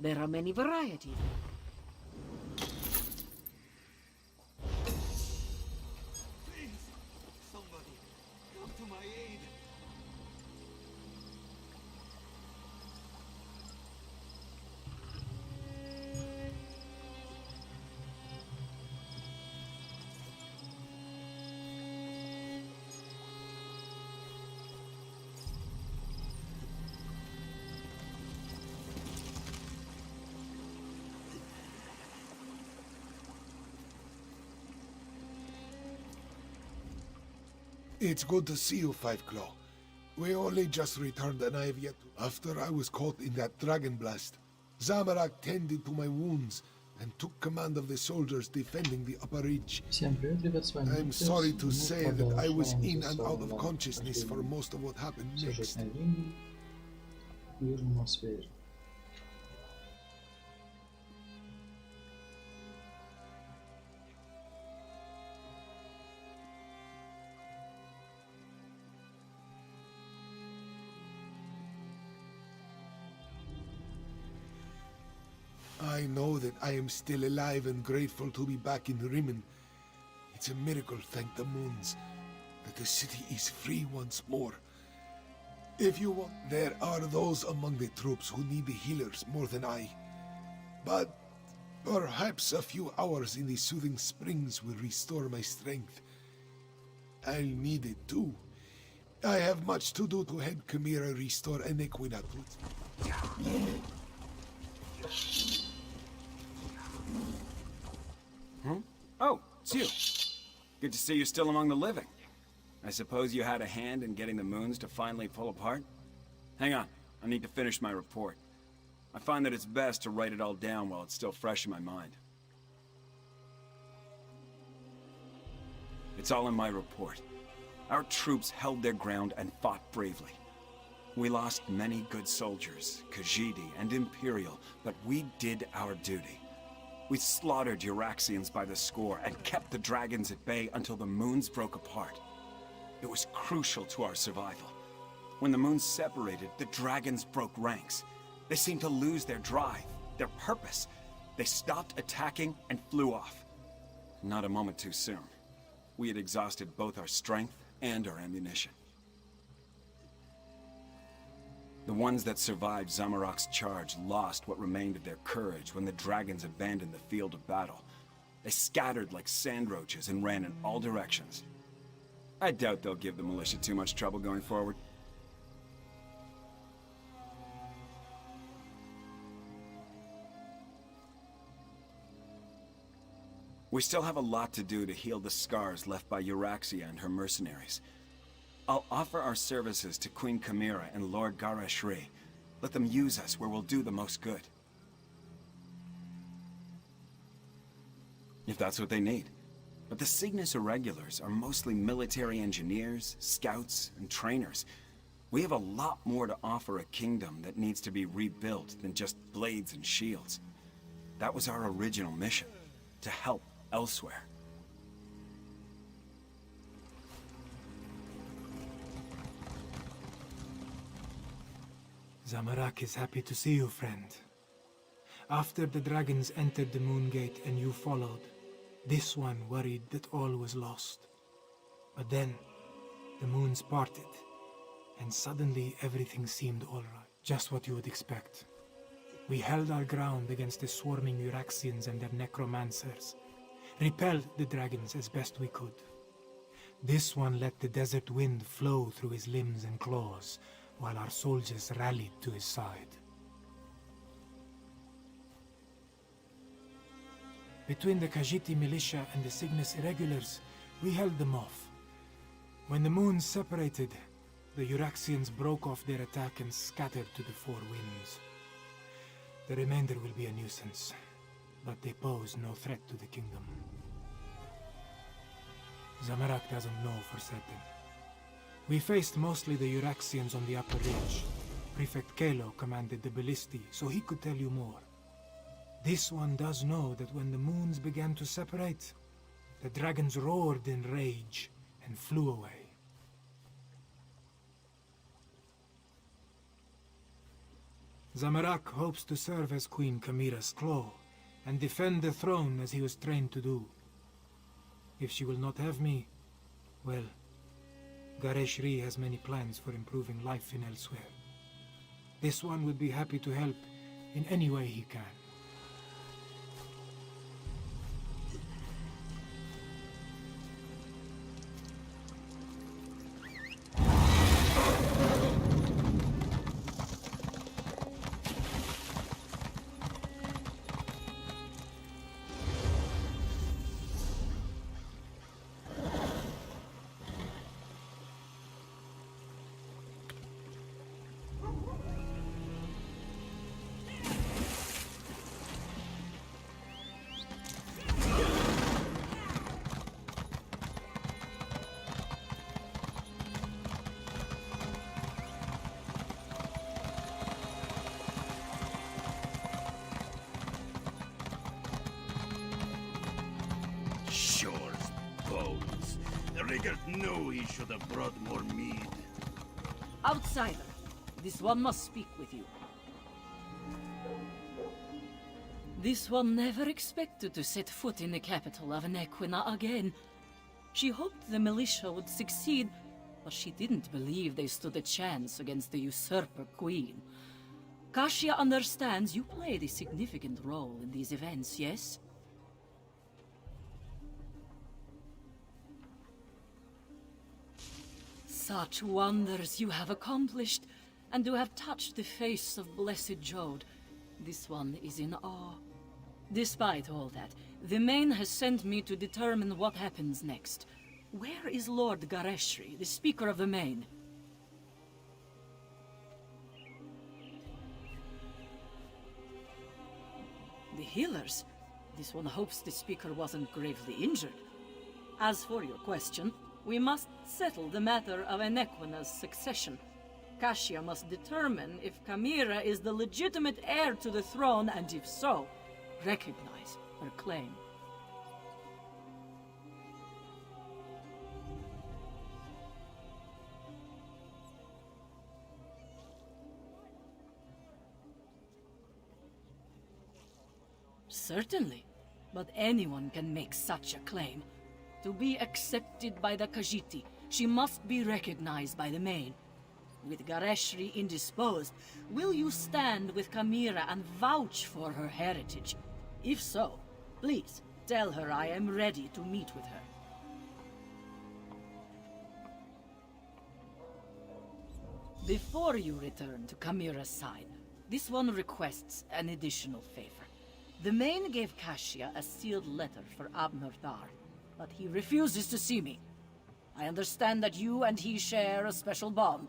There are many varieties. Please, somebody, come to my aid. It's good to see you, Five Claw. We only just returned and I have yet to... After I was caught in that dragon blast, Zamarak tended to my wounds and took command of the soldiers defending the upper ridge. Всем привет, ребят, с вами I'm Никитос. sorry to Мы say that I was продолжаем in and out of рисовать consciousness for последнюю most of what happened next. сюжетную линию к Южному северу. I know that I am still alive and grateful to be back in Rimmon. It's a miracle, thank the moons, that the city is free once more. If you want, there are those among the troops who need the healers more than I. But perhaps a few hours in the soothing springs will restore my strength. I'll need it too. I have much to do to help Chimera restore an equinox. Oh, it's you. Good to see you still among the living. I suppose you had a hand in getting the moons to finally pull apart? Hang on, I need to finish my report. I find that it's best to write it all down while it's still fresh in my mind. It's all in my report. Our troops held their ground and fought bravely. We lost many good soldiers, Khajiit and Imperial, but we did our duty. We slaughtered Euraxians by the score and kept the dragons at bay until the moons broke apart. It was crucial to our survival. When the moons separated, the dragons broke ranks. They seemed to lose their drive, their purpose. They stopped attacking and flew off. Not a moment too soon. We had exhausted both our strength and our ammunition. The ones that survived Zamarak's charge lost what remained of their courage when the dragons abandoned the field of battle. They scattered like sand roaches and ran in all directions. I doubt they'll give the militia too much trouble going forward. We still have a lot to do to heal the scars left by Euraxia and her mercenaries. I'll offer our services to Queen Chimera and Lord Garashri. Let them use us where we'll do the most good. If that's what they need. But the Cygnus Irregulars are mostly military engineers, scouts, and trainers. We have a lot more to offer a kingdom that needs to be rebuilt than just blades and shields. That was our original mission, to help elsewhere. Zamarak is happy to see you, friend. After the dragons entered the Moon Gate and you followed, this one worried that all was lost. But then, the moons parted, and suddenly everything seemed all right. Just what you would expect. We held our ground against the swarming Euraxians and their necromancers, repelled the dragons as best we could. This one let the desert wind flow through his limbs and claws, while our soldiers rallied to his side. Between the Khajiit militia and the Cygnus Irregulars, we held them off. When the moons separated, the Euraxians broke off their attack and scattered to the four winds. The remainder will be a nuisance, but they pose no threat to the kingdom. Zamarak doesn't know for certain. We faced mostly the Euraxians on the upper ridge. Prefect Kalo commanded the Ballisti, so he could tell you more. This one does know that when the moons began to separate, the dragons roared in rage and flew away. Zamorak hopes to serve as Queen Kamira's claw, and defend the throne as he was trained to do. If she will not have me, well, Gareshri has many plans for improving life in elsewhere. This one would be happy to help in any way he can. Sure as bones. The Riggers knew he should have brought more mead. Outsider, this one must speak with you. This one never expected to set foot in the capital of Nequina again. She hoped the militia would succeed, but she didn't believe they stood a chance against the usurper queen. Kashia understands you played a significant role in these events, yes? Such wonders you have accomplished, and to have touched the face of Blessed Jode. This one is in awe. Despite all that, the Main has sent me to determine what happens next. Where is Lord Gareshri, the Speaker of the Main? The healers? This one hopes the Speaker wasn't gravely injured. As for your question, we must settle the matter of Enequina's succession. Kashia must determine if Kamira is the legitimate heir to the throne, and if so, recognize her claim. Certainly, but anyone can make such a claim. To be accepted by the Khajiit, she must be recognized by the Main. With Gareshri indisposed, will you stand with Kamira and vouch for her heritage? If so, please tell her I am ready to meet with her. Before you return to Kamira's side, this one requests an additional favor. The Main gave Kashia a sealed letter for Abner Thar, but he refuses to see me. I understand that you and he share a special bond.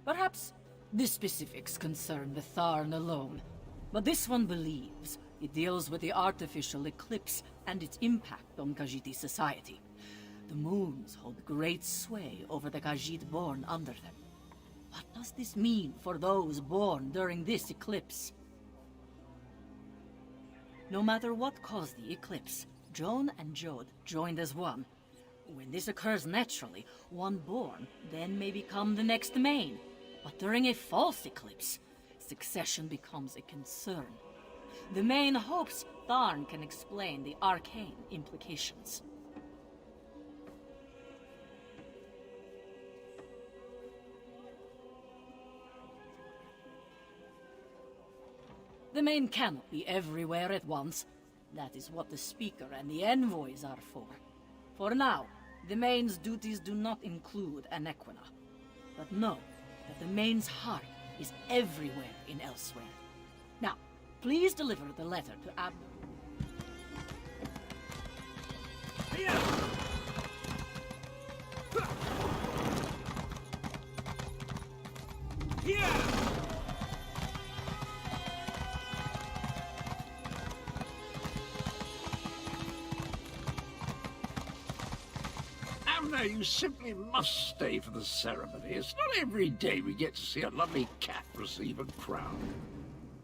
Perhaps the specifics concern the Tharn alone, but this one believes it deals with the artificial eclipse and its impact on Khajiit society. The moons hold great sway over the Khajiit born under them. What does this mean for those born during this eclipse? No matter what caused the eclipse, Joan and Jode joined as one. When this occurs naturally, one born then may become the next Main. But during a false eclipse, succession becomes a concern. The Main hopes Tharn can explain the arcane implications. The Main cannot be everywhere at once. That is what the Speaker and the envoys are for. For now, the Main's duties do not include Enequina. But know that the Main's heart is everywhere in Elsewhere. Now, please deliver the letter to Abner. Abner, you simply must stay for the ceremony. It's not every day we get to see a lovely cat receive a crown.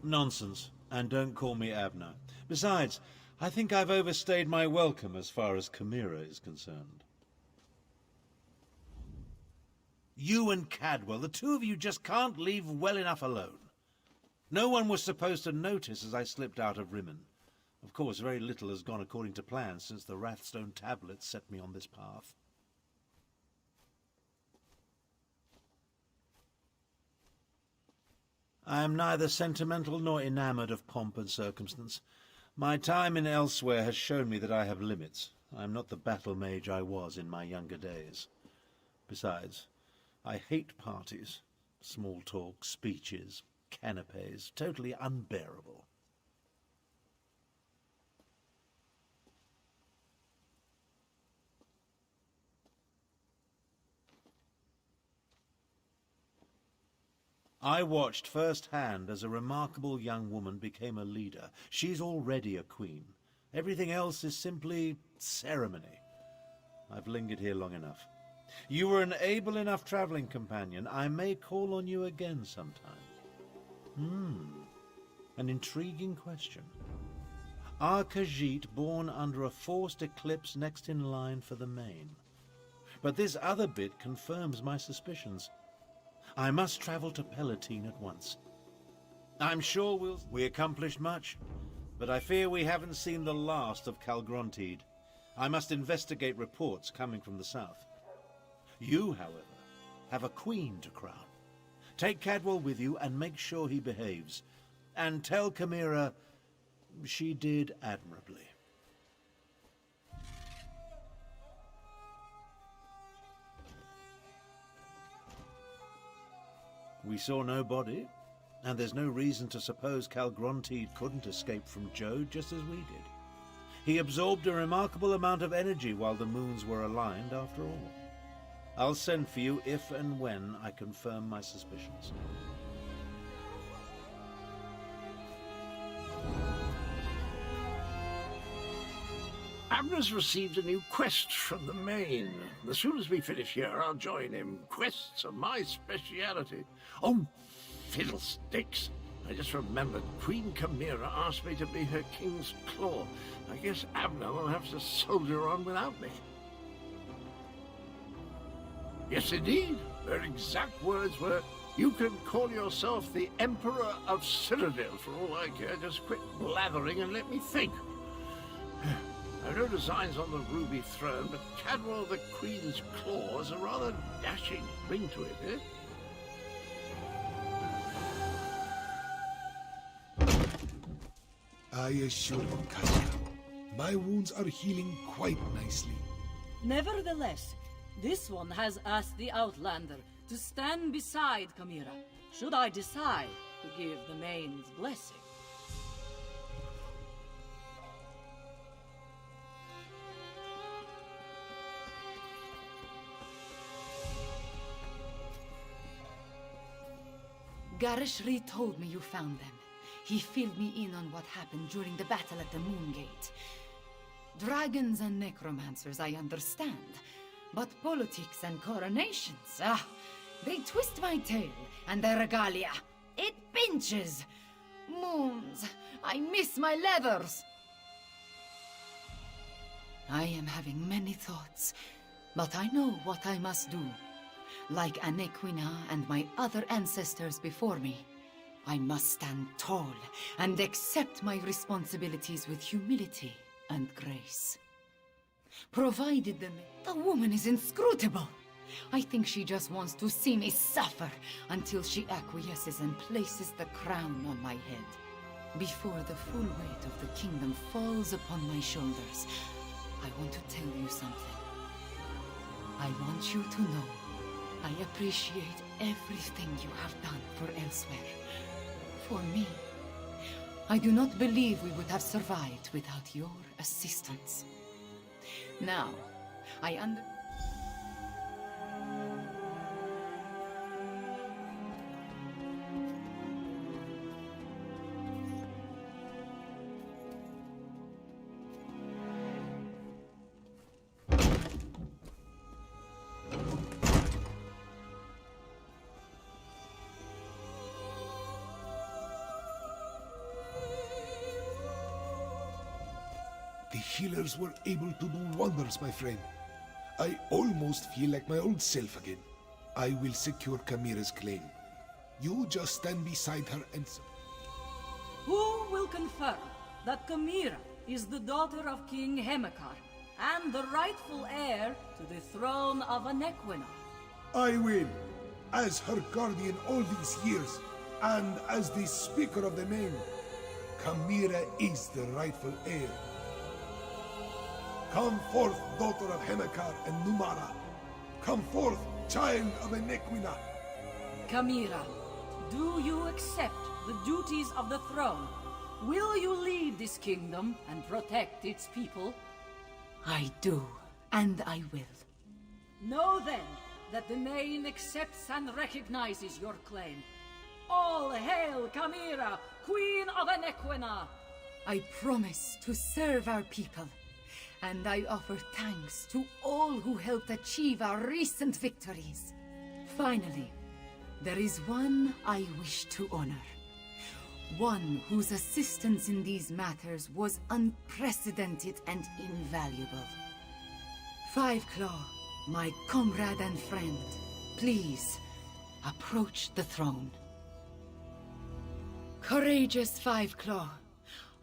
Nonsense. And don't call me Abner. Besides, I think I've overstayed my welcome as far as Kamira is concerned. You and Cadwell, the two of you just can't leave well enough alone. No one was supposed to notice as I slipped out of Rimmon. Of course, very little has gone according to plan since the Wrathstone tablets set me on this path. I am neither sentimental nor enamoured of pomp and circumstance. My time in Elsewhere has shown me that I have limits. I am not the battle mage I was in my younger days. Besides, I hate parties, small talk, speeches, canapes, totally unbearable. I watched firsthand as a remarkable young woman became a leader. She's already a queen. Everything else is simply ceremony. I've lingered here long enough. You were an able enough traveling companion. I may call on you again sometime. An intriguing question. Are Khajiit born under a forced eclipse next in line for the main? But this other bit confirms my suspicions. I must travel to Palatine at once. I'm sure we accomplished much, but I fear we haven't seen the last of Calgrontide. I must investigate reports coming from the south. You, however, have a queen to crown. Take Cadwell with you and make sure he behaves. And tell Chimera she did admirably. We saw no body, and there's no reason to suppose Calgrontide couldn't escape from Jode just as we did. He absorbed a remarkable amount of energy while the moons were aligned, after all. I'll send for you if and when I confirm my suspicions. Abner's received a new quest from the main. As soon as we finish here, I'll join him. Quests are my speciality. Oh, fiddlesticks. I just remembered Queen Chimera asked me to be her king's claw. I guess Abner will have to soldier on without me. Yes, indeed. Her exact words were, "You can call yourself the Emperor of Cyrodiil for all I care. Just quit blathering and let me think." I've no designs on the ruby throne, but Cadwell the Queen's claw has a rather dashing ring to it, eh? I assure you, Kasia, my wounds are healing quite nicely. Nevertheless, this one has asked the Outlander to stand beside Chimera, should I decide to give the Main's blessing. Garishri told me you found them. He filled me in on what happened during the battle at the Moongate. Dragons and necromancers, I understand. But politics and coronations, they twist my tail, and the regalia, it pinches. Moons, I miss my leathers. I am having many thoughts, but I know what I must do. Like Anequina and my other ancestors before me, I must stand tall and accept my responsibilities with humility and grace. Provided the woman is inscrutable. I think she just wants to see me suffer until she acquiesces and places the crown on my head. Before the full weight of the kingdom falls upon my shoulders, I want to tell you something. I want you to know I appreciate everything you have done for Elsewhere. For me, I do not believe we would have survived without your assistance. Now, I understand. The healers were able to do wonders, my friend. I almost feel like my old self again. I will secure Chimera's claim. You just stand beside her and... Who will confirm that Chimera is the daughter of King Hemekar and the rightful heir to the throne of Anequina? I will, as her guardian all these years, and as the Speaker of the Main. Chimera is the rightful heir. Come forth, daughter of Hemekar and Numara. Come forth, child of Anequina. Chimera, do you accept the duties of the throne? Will you lead this kingdom and protect its people? I do, and I will. Know then that the Main accepts and recognizes your claim. All hail Chimera, Queen of Anequina! I promise to serve our people, and I offer thanks to all who helped achieve our recent victories. Finally, there is one I wish to honor. One whose assistance in these matters was unprecedented and invaluable. Five Claw, my comrade and friend, please, approach the throne. Courageous Five Claw,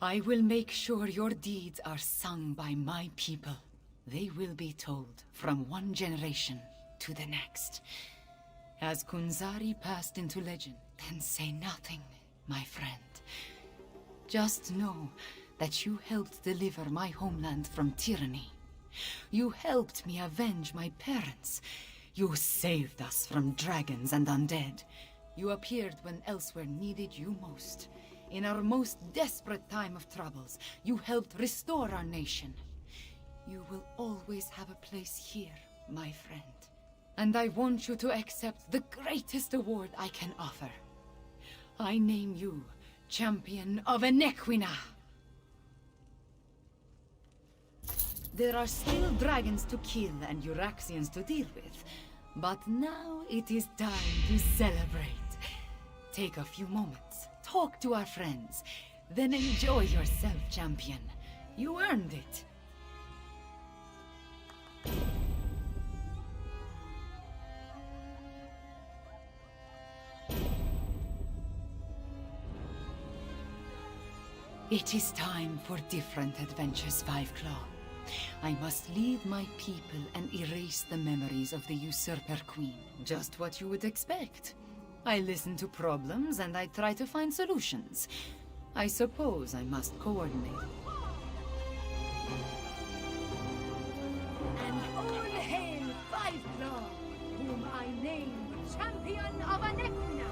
I will make sure your deeds are sung by my people. They will be told from one generation to the next. As Kunzari passed into legend, then say nothing, my friend. Just know that you helped deliver my homeland from tyranny. You helped me avenge my parents. You saved us from dragons and undead. You appeared when elsewhere needed you most. In our most desperate time of troubles, you helped restore our nation. You will always have a place here, my friend. And I want you to accept the greatest award I can offer. I name you Champion of Anequina. There are still dragons to kill and Euraxians to deal with, but now it is time to celebrate. Take a few moments, talk to our friends, then enjoy yourself, champion. You earned it. It is time for different adventures, Five Claw. I must lead my people and erase the memories of the Usurper Queen. Just what you would expect. I listen to problems and I try to find solutions. I suppose I must coordinate. And all hail Five Claw, whom I name Champion of Anequina.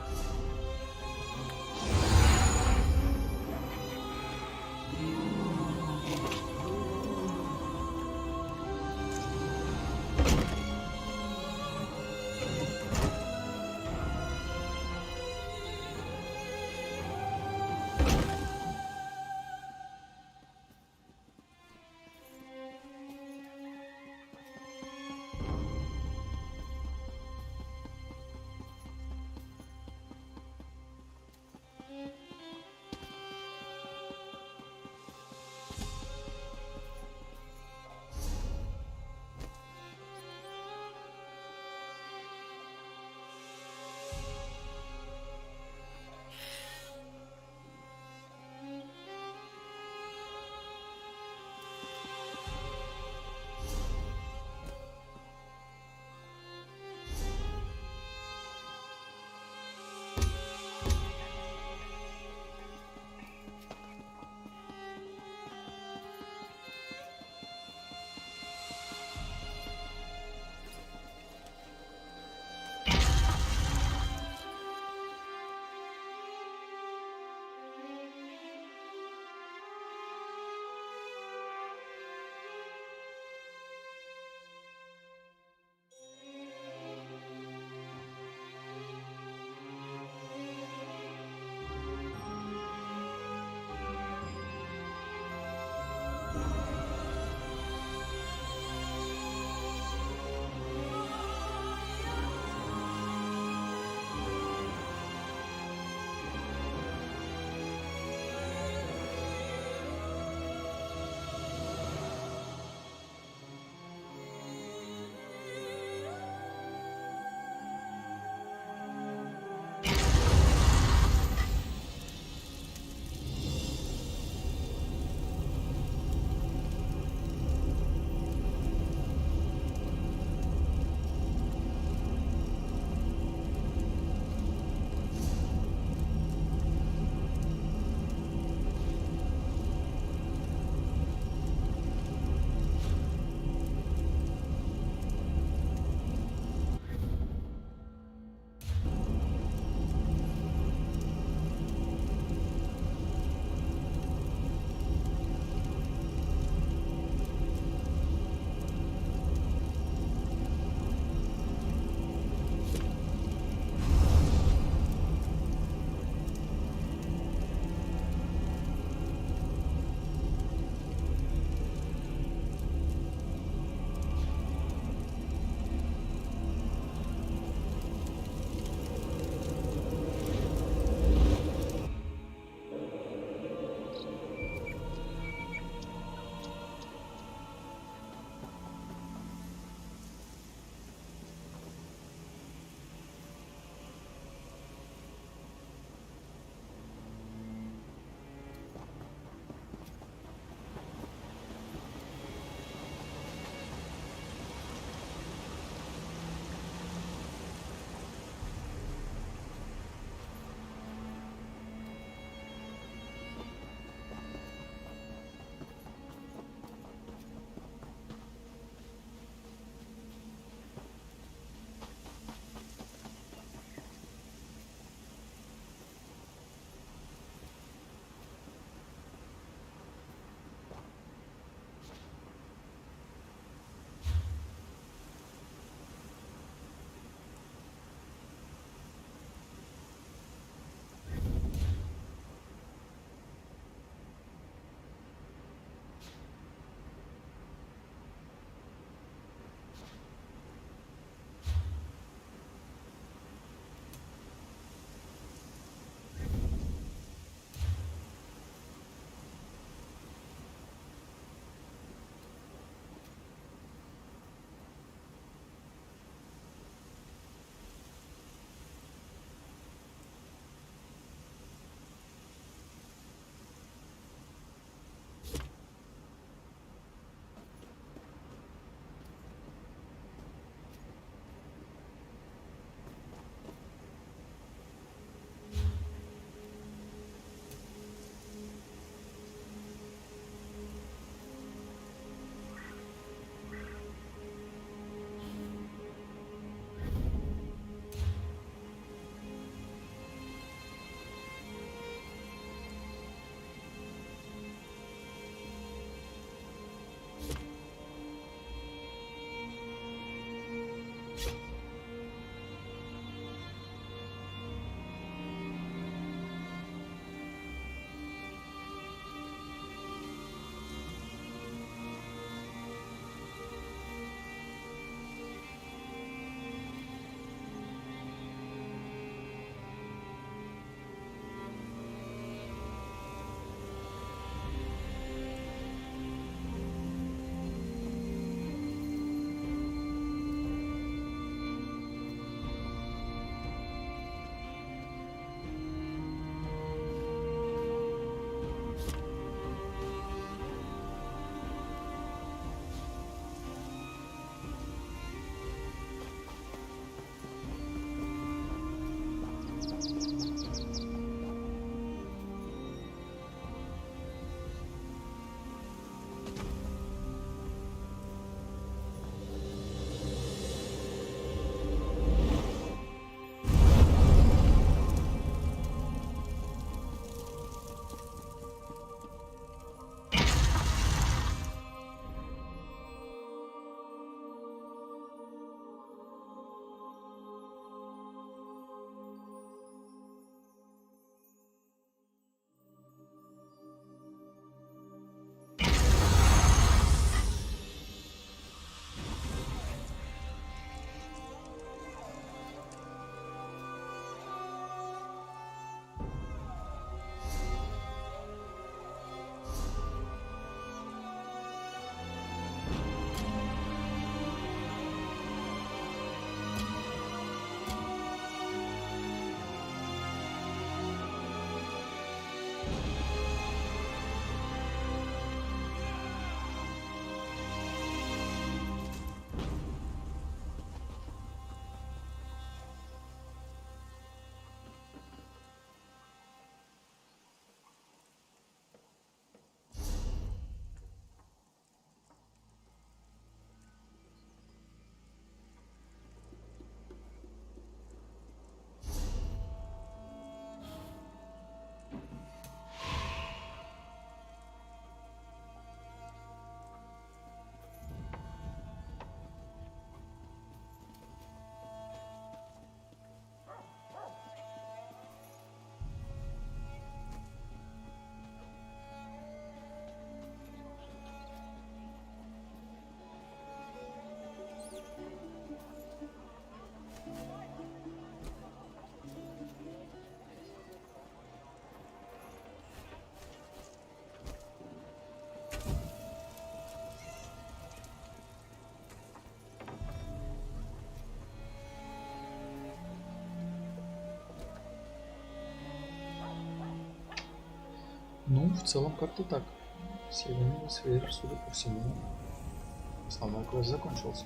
Ну, в целом как-то так. Северный север, судя по всему, основной квест закончился.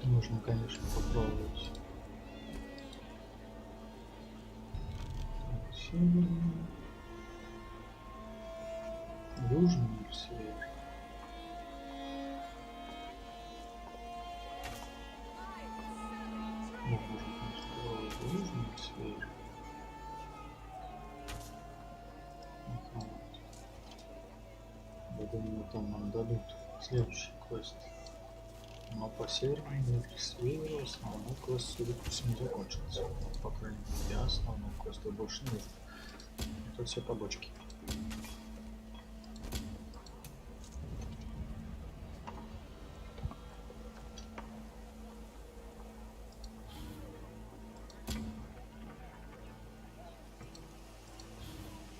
Нужно, конечно, попробовать. Северный, южный или север. Ну, можно, конечно, попробовать южный или север. Я думаю, там нам дадут следующий квест. Но по северному или северу основной квест, судя по всему, закончился. Ну, по крайней мере, я основного квеста больше не вижу. Это все побочки.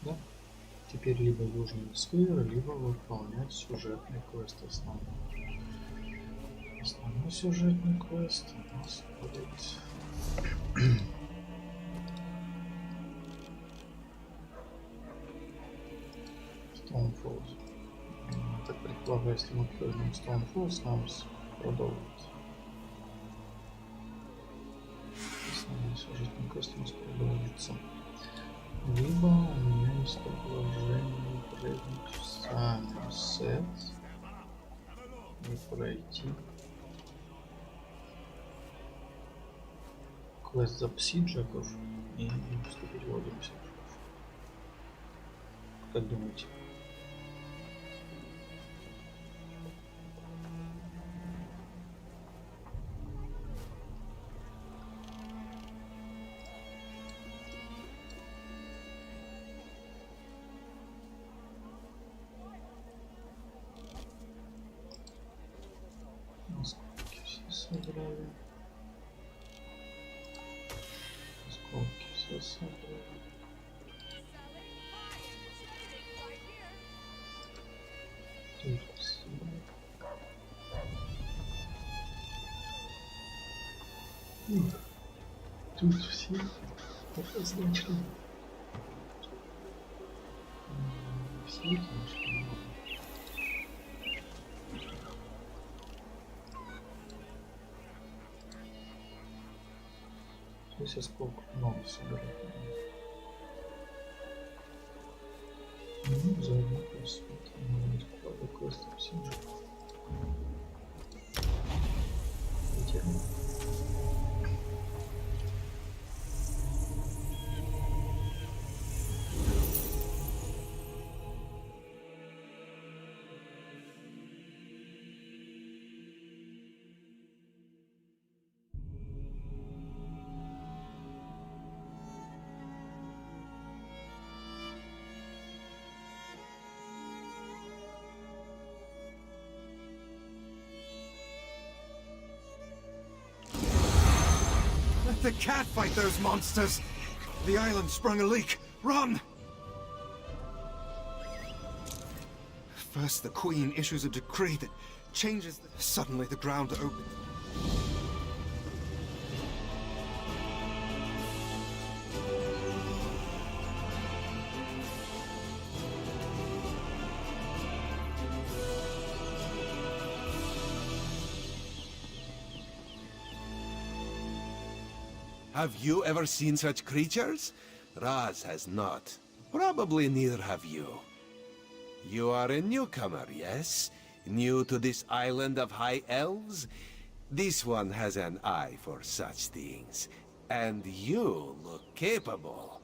Да. Теперь либо южный север, либо выполнять сюжетный квест основной. Основной сюжетный квест у нас будет Stoneforge. Я так предполагаю, если мы пройдем Stoneforge, нам продолжит. Основной сюжетный квест у нас продолжится. Либо у меня есть предложение прыгнуть в Sunset и пройти квест за псиджаков и вступить в орден псиджаков. Как думаете? Осколки все собрали. Осколки все собрали. Тут все. Тут все обозначили. Все, конечно, много. Здесь осколков много собирать. Ну, заодно посмотрим, может, куда квестом синжа. Let the cat fight those monsters! The island sprung a leak. Run! First, the Queen issues a decree that changes the... Suddenly, the ground opens. Have you ever seen such creatures? Raz has not. Probably neither have you. You are a newcomer, yes? New to this island of high elves? This one has an eye for such things. And you look capable.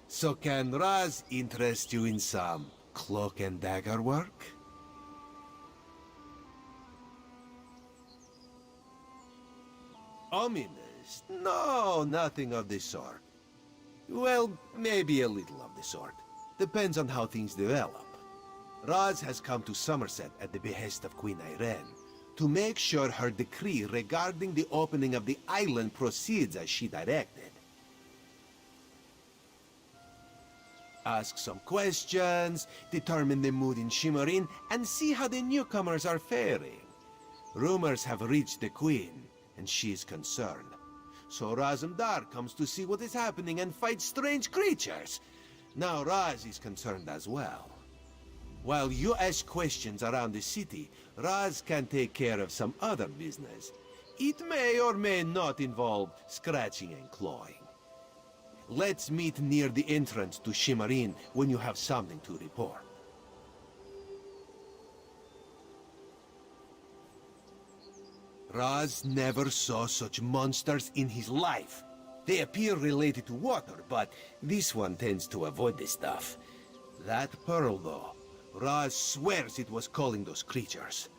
So can Raz interest you in some cloak and dagger work? Ominous? No, nothing of the sort. Well, maybe a little of the sort. Depends on how things develop. Raz has come to Somerset at the behest of Queen Irene to make sure her decree regarding the opening of the island proceeds as she directed. Ask some questions, determine the mood in Shimmerin, and see how the newcomers are faring. Rumors have reached the Queen, and she is concerned. So Razumdar comes to see what is happening and fight strange creatures. Now Raz is concerned as well. While you ask questions around the city, Raz can take care of some other business. It may or may not involve scratching and clawing. Let's meet near the entrance to Shimmerin when you have something to report. Raz never saw such monsters in his life. They appear related to water, but this one tends to avoid this stuff. That pearl, though, Raz swears it was calling those creatures.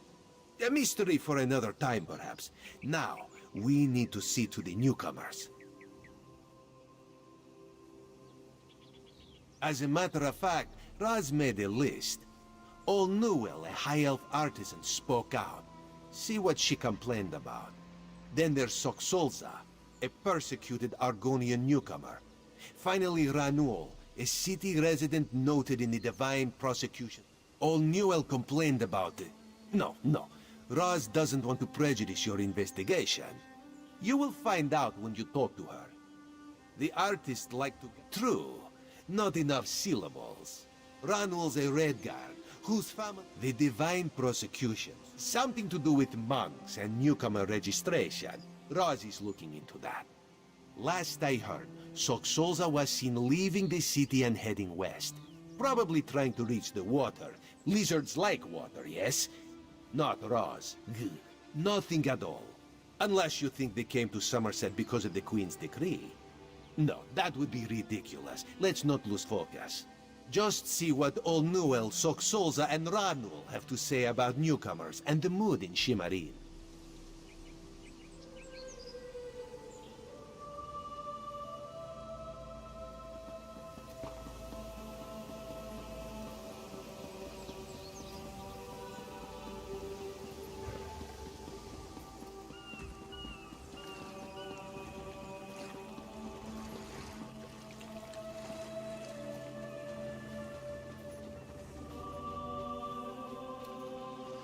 A mystery for another time, perhaps. Now, we need to see to the newcomers. As a matter of fact, Raz made a list. Old Newell, a high elf artisan, spoke out. See what she complained about. Then there's Soxolza, a persecuted Argonian newcomer. Finally, Ranuol, a city resident noted in the divine prosecution. Old Newell complained about it. No. Raz doesn't want to prejudice your investigation. You will find out when you talk to her. The artists like to... True. Not enough syllables. Ranuol's a Redguard, whose family... The divine prosecution. Something to do with monks and newcomer registration. Raz is looking into that. Last I heard, Soxolza was seen leaving the city and heading west. Probably trying to reach the water. Lizards like water, yes? Not Raz. Nothing at all. Unless you think they came to Somerset because of the Queen's decree. No, that would be ridiculous. Let's not lose focus. Just see what Old Newell, Soxolza, and Ranuol have to say about newcomers and the mood in Shimmerin.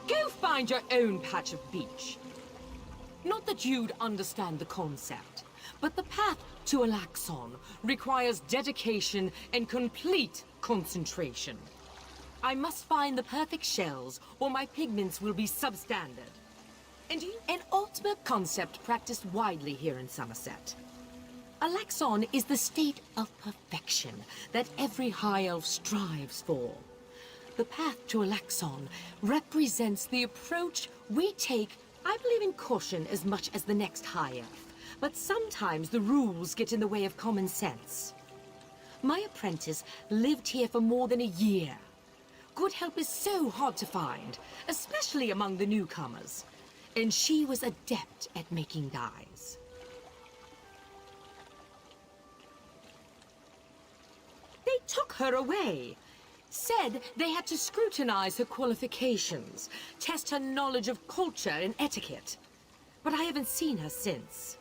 Go find your own patch of beach. Not that you'd understand the concept, but the path to Alaxon requires dedication and complete concentration. I must find the perfect shells, or my pigments will be substandard. And an ultimate concept practiced widely here in Somerset. Alaxon is the state of perfection that every High Elf strives for. The path to Alaxon represents the approach we take. I believe in caution as much as the next High Elf, but sometimes the rules get in the way of common sense. My apprentice lived here for more than a year. Good help is so hard to find, especially among the newcomers, and she was adept at making dyes. They took her away. Said they had to scrutinize her qualifications, test her knowledge of culture and etiquette. But I haven't seen her since.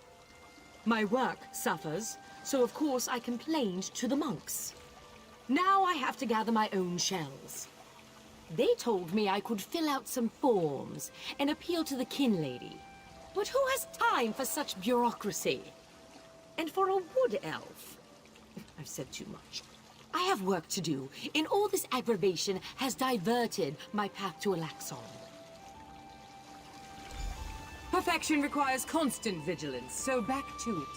My work suffers, so of course I complained to the monks. Now I have to gather my own shells. They told me I could fill out some forms and appeal to the kin lady. But who has time for such bureaucracy? And for a wood elf? I've said too much. I have work to do, and all this aggravation has diverted my path to Alaxon. Perfection requires constant vigilance, so back to it.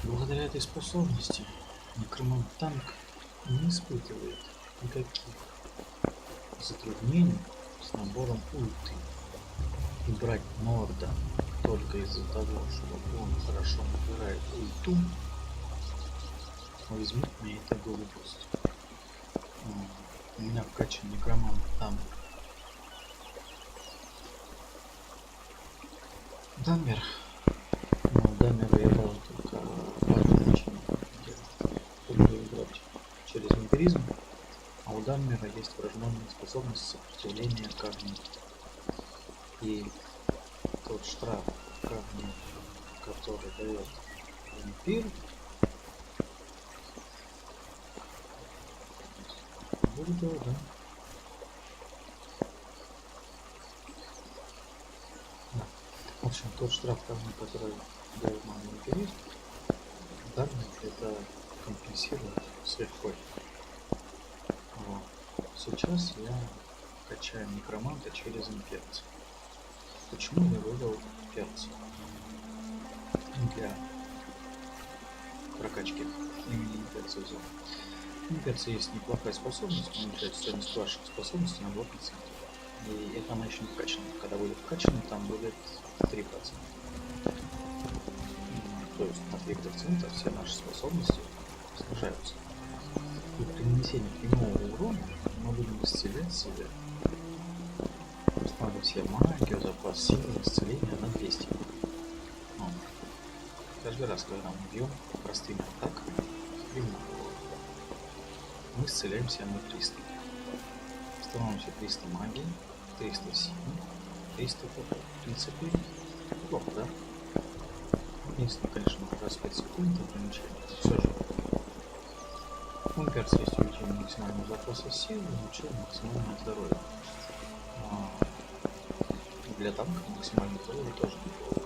Благодаря этой способности некромант-танк не испытывает никаких затруднений с набором ульты. И брать Норда только из-за того, что он хорошо набирает ульту, возьмет мне это глупость. У меня в качестве некромант-танк Даммер. Но Даммера я брал только по одной причине. Люблю играть через вампиризм, а у Даммера есть врожденная способность сопротивления к огню. И тот штраф к огню, который дает вампир, будет его, да? В общем, тот штраф камня, который дает нам вампиризм, Даммер это компенсирует с легкой. Вот. Сейчас я качаю некроманта через имперца. Почему я выбрал перца для прокачки имени имперца взял? У имперца есть неплохая способность, он уменьшает стоимость ваших способностей на 2%. И это она еще не вкачана. Когда будет вкачана, там будет 3%. То есть на 3% все наши способности снижаются. И при нанесении прямого урона мы будем исцелять себя. Надо все магию, запас силы, исцеления на 200. Вот. Каждый раз, когда мы бьем простыми атаками, мы исцеляемся на 300. Становимся 300 магии, 300 силы действует, в принципе, плохо, да? Единственное, конечно, раз 5 секунд ограничение, все же. У имперца есть увеличение максимального запаса силы, увеличение максимального здоровья. Для танка максимальное здоровье тоже неплохо.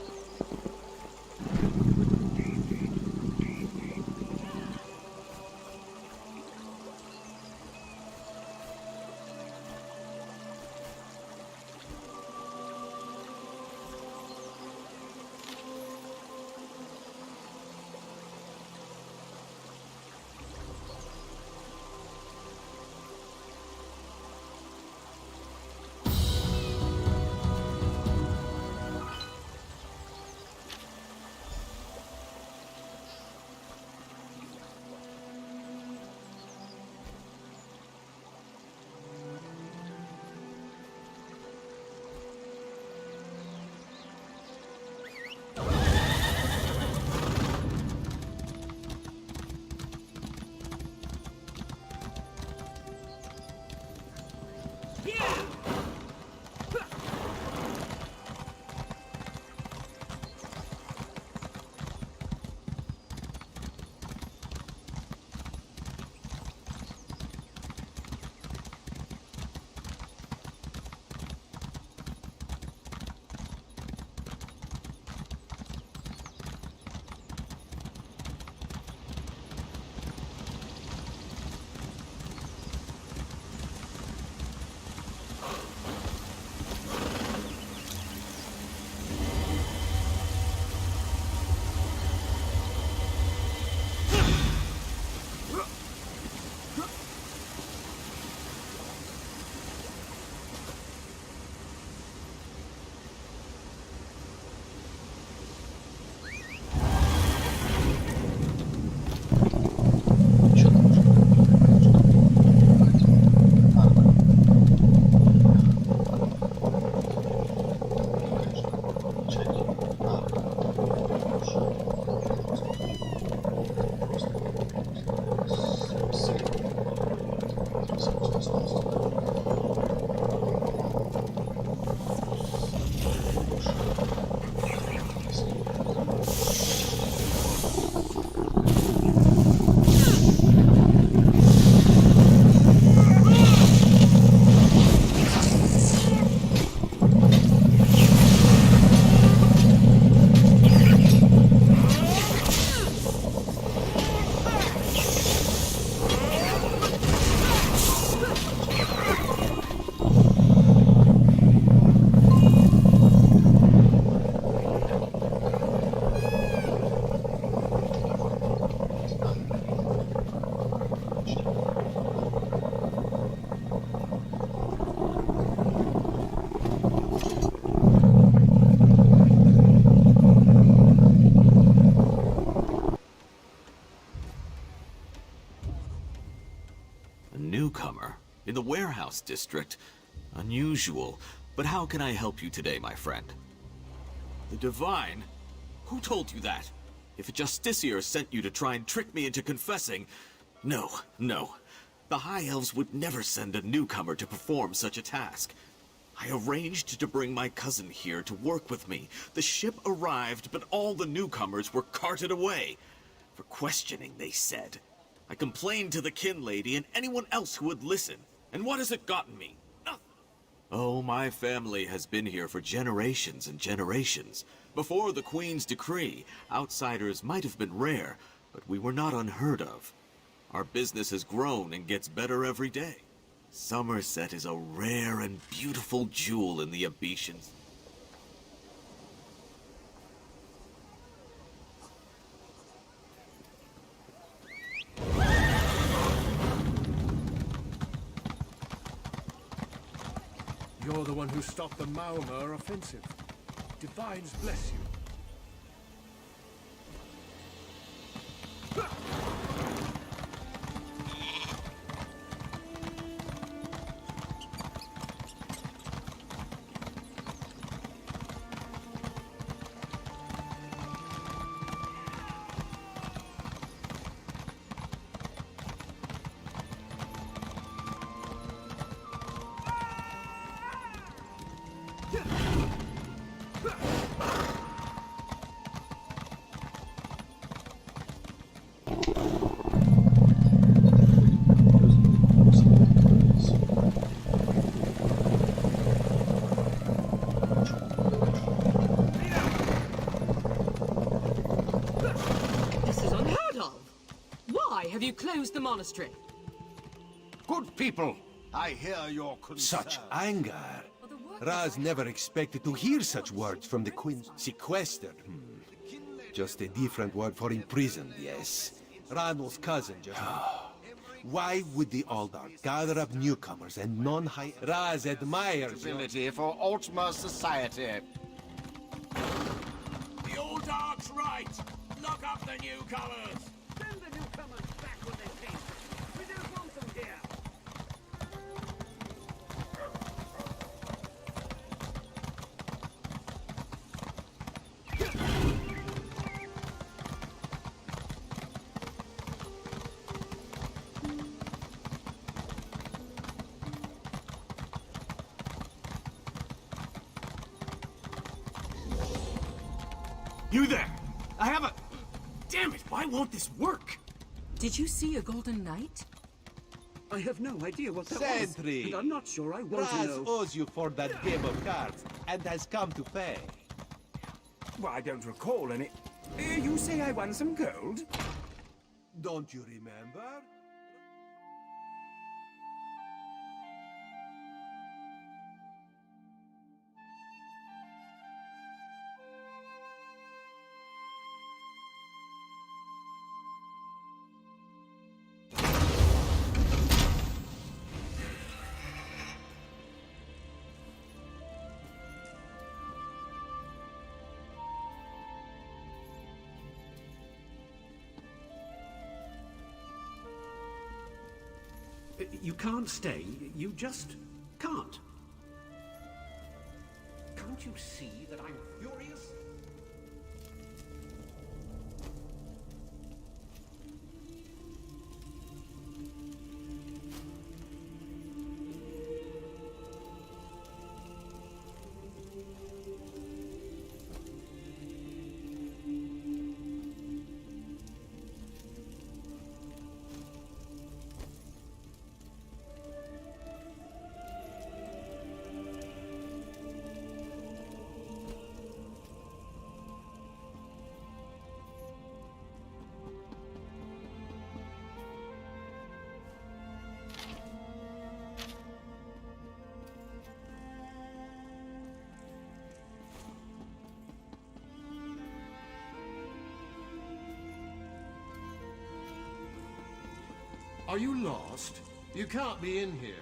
Newcomer in the warehouse district. Unusual, but how can I help you today, my friend? The Divine? Who told you that? If a Justiciar sent you to try and trick me into confessing... No. The High Elves would never send a newcomer to perform such a task. I arranged to bring my cousin here to work with me. The ship arrived, but all the newcomers were carted away. For questioning, they said. I complained to the kin lady and anyone else who would listen. And what has it gotten me? Nothing. Oh, my family has been here for generations and generations. Before the Queen's decree, outsiders might have been rare, but we were not unheard of. Our business has grown and gets better every day. Somerset is a rare and beautiful jewel in the Abetians. You're the one who stopped the Malmö offensive. Divines bless you. Yeah. close the monastery. Good people, I hear your concern. Such anger. Raz never expected to hear such words from the Queen. Sequestered. Just a different word for imprisoned, yes. Ranul's cousin just... Why would the Aldar gather up newcomers and non-high... Raz admires Ability for Altmer society. The old dog's right! Lock up the newcomers! Send the newcomers back when they came. We don't want them here. You there! I have a... Damn it, why won't this work? Did you see a golden knight? I have no idea what that Sentry! was, and I'm not sure I want to Raz know. owes you for that game of cards and has come to pay. Well, I don't recall any... you say I won some gold? Don't you remember? You can't stay. You just can't. Can't you see that I'm furious? Are you lost? You can't be in here.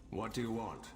What do you want?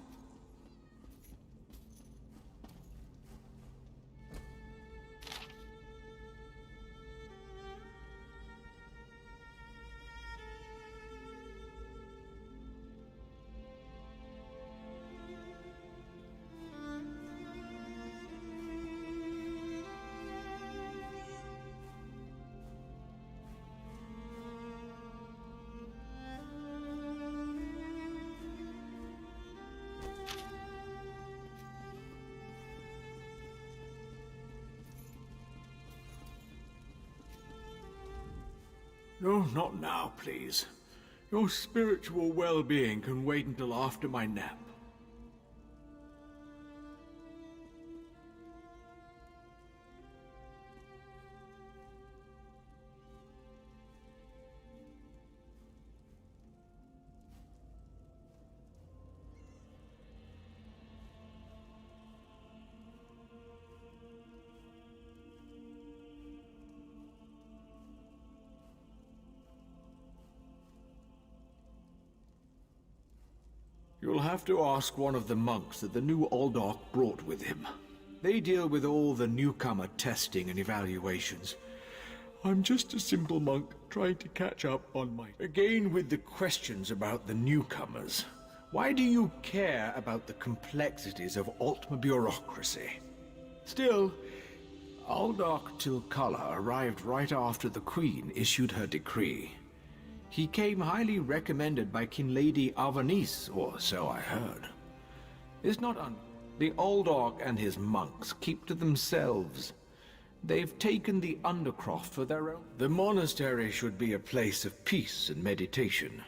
No, not now, please. Your spiritual well-being can wait until after my nap. You'll have to ask one of the monks that the new Aldork brought with him. They deal with all the newcomer testing and evaluations. I'm just a simple monk trying to catch up on my... Again with the questions about the newcomers. Why do you care about the complexities of Altmer bureaucracy? Still, Aldork Tilkala arrived right after the Queen issued her decree. He came highly recommended by King Lady Avanice, or so I heard. It's not the Aldork and his monks keep to themselves. They've taken the Undercroft for their own. The monastery should be a place of peace and meditation.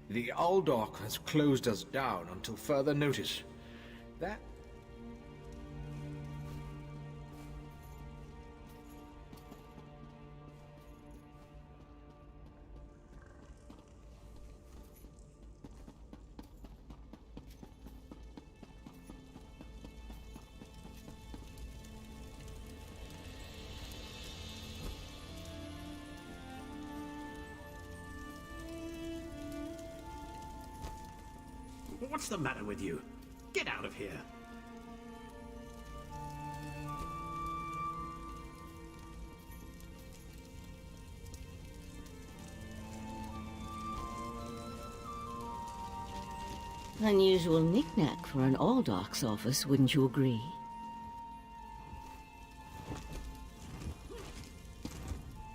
The Aldork has closed us down until further notice. That... What's the matter with you? Get out of here. Unusual knick-knack for an Aldorch's office, wouldn't you agree?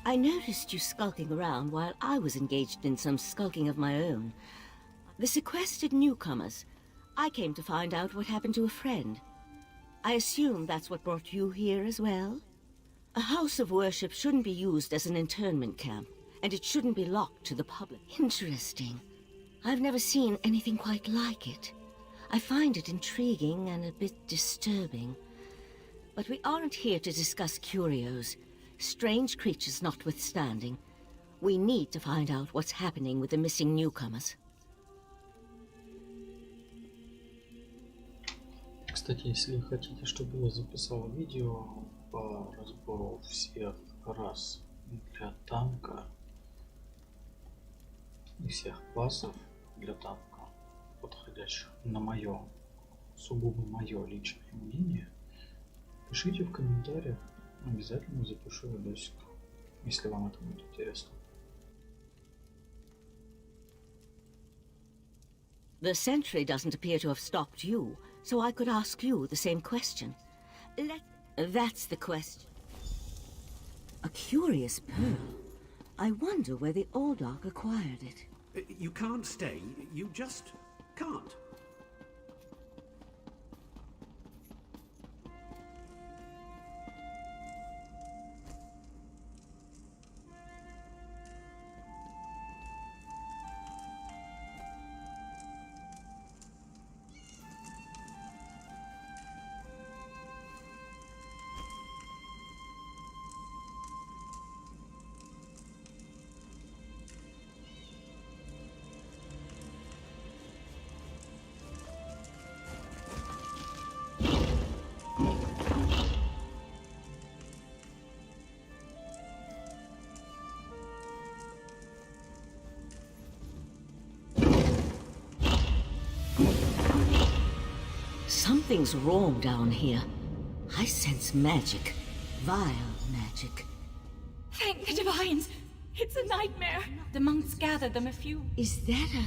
I noticed you skulking around while I was engaged in some skulking of my own. The sequestered newcomers. I came to find out what happened to a friend. I assume that's what brought you here as well? A house of worship shouldn't be used as an internment camp, and it shouldn't be locked to the public. Interesting. I've never seen anything quite like it. I find it intriguing and a bit disturbing. But we aren't here to discuss curios. Strange creatures notwithstanding, we need to find out what's happening with the missing newcomers. Кстати, если хотите, чтобы я записал видео по разбору всех рас для танка и всех классов для танка, подходящих на мое, сугубо мое личное мнение, пишите в комментариях, обязательно запишу видосик, если вам это будет интересно. The sentry doesn't appear to have stopped you, so I could ask you the same question. That's the question. A curious pearl. I wonder where the Aldorch acquired it. You can't stay. You just can't. Something's wrong down here. I sense magic. Vile magic. Thank the divines! It's a nightmare! The monks gathered them a few. Is that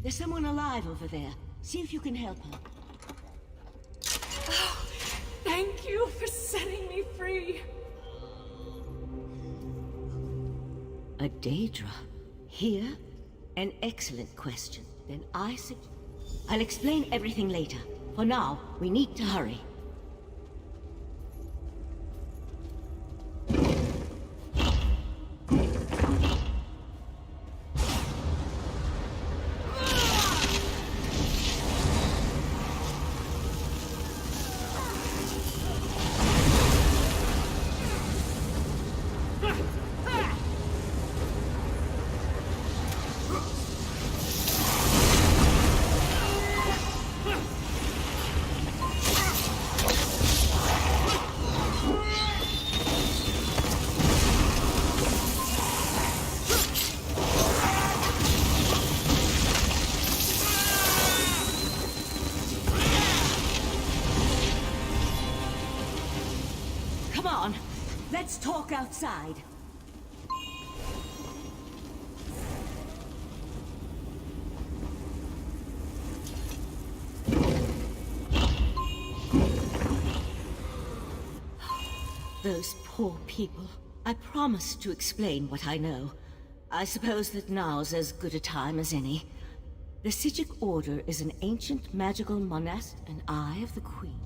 There's someone alive over there. See if you can help her. Oh, thank you for setting me free. A Daedra? Here? An excellent question. Then I'll explain everything later. For now, we need to hurry. Let's talk outside. Those poor people. I promised to explain what I know. I suppose that now's as good a time as any. The Psijic Order is an ancient magical monast, and Eye of the Queen.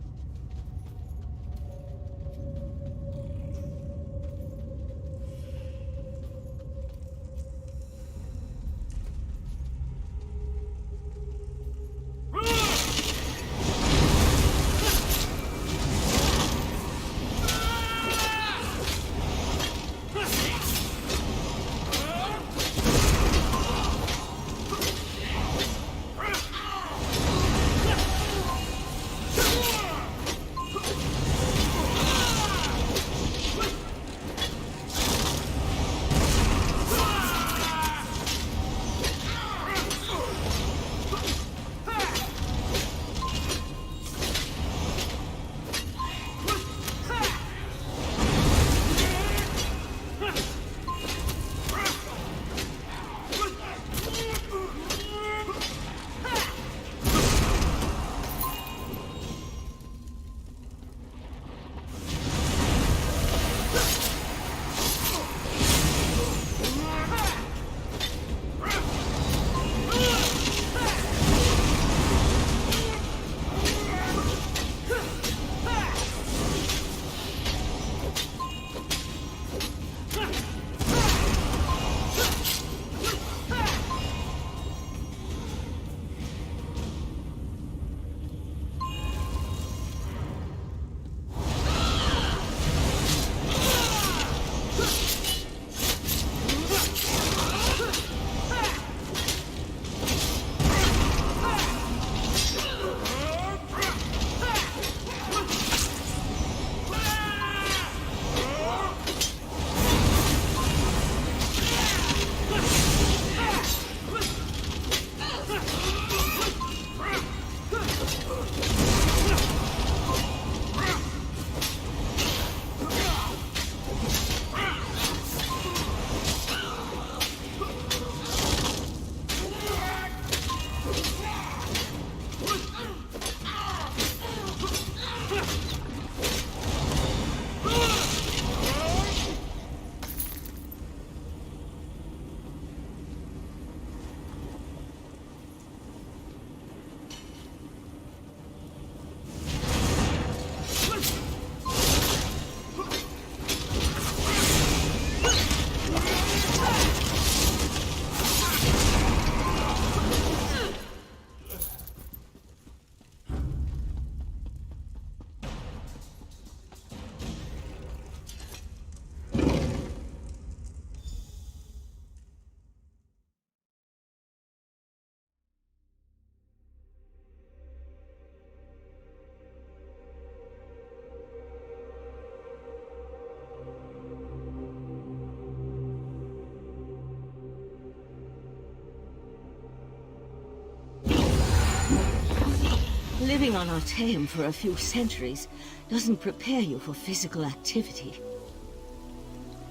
Living on Artaeum for a few centuries doesn't prepare you for physical activity.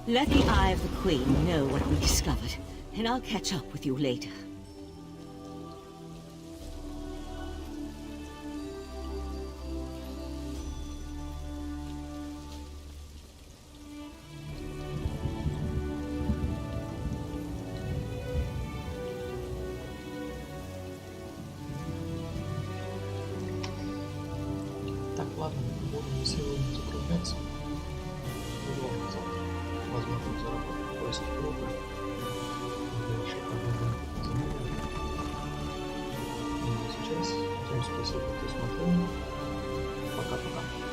Let the Eye of the Queen know what we discovered, and I'll catch up with you later. Так, ладно, будем сегодня закругляться. Буду назад. Возможно, заработать поиск группы. Дальше поговорим. Ну а сейчас всем спасибо, кто смотрел. Пока-пока.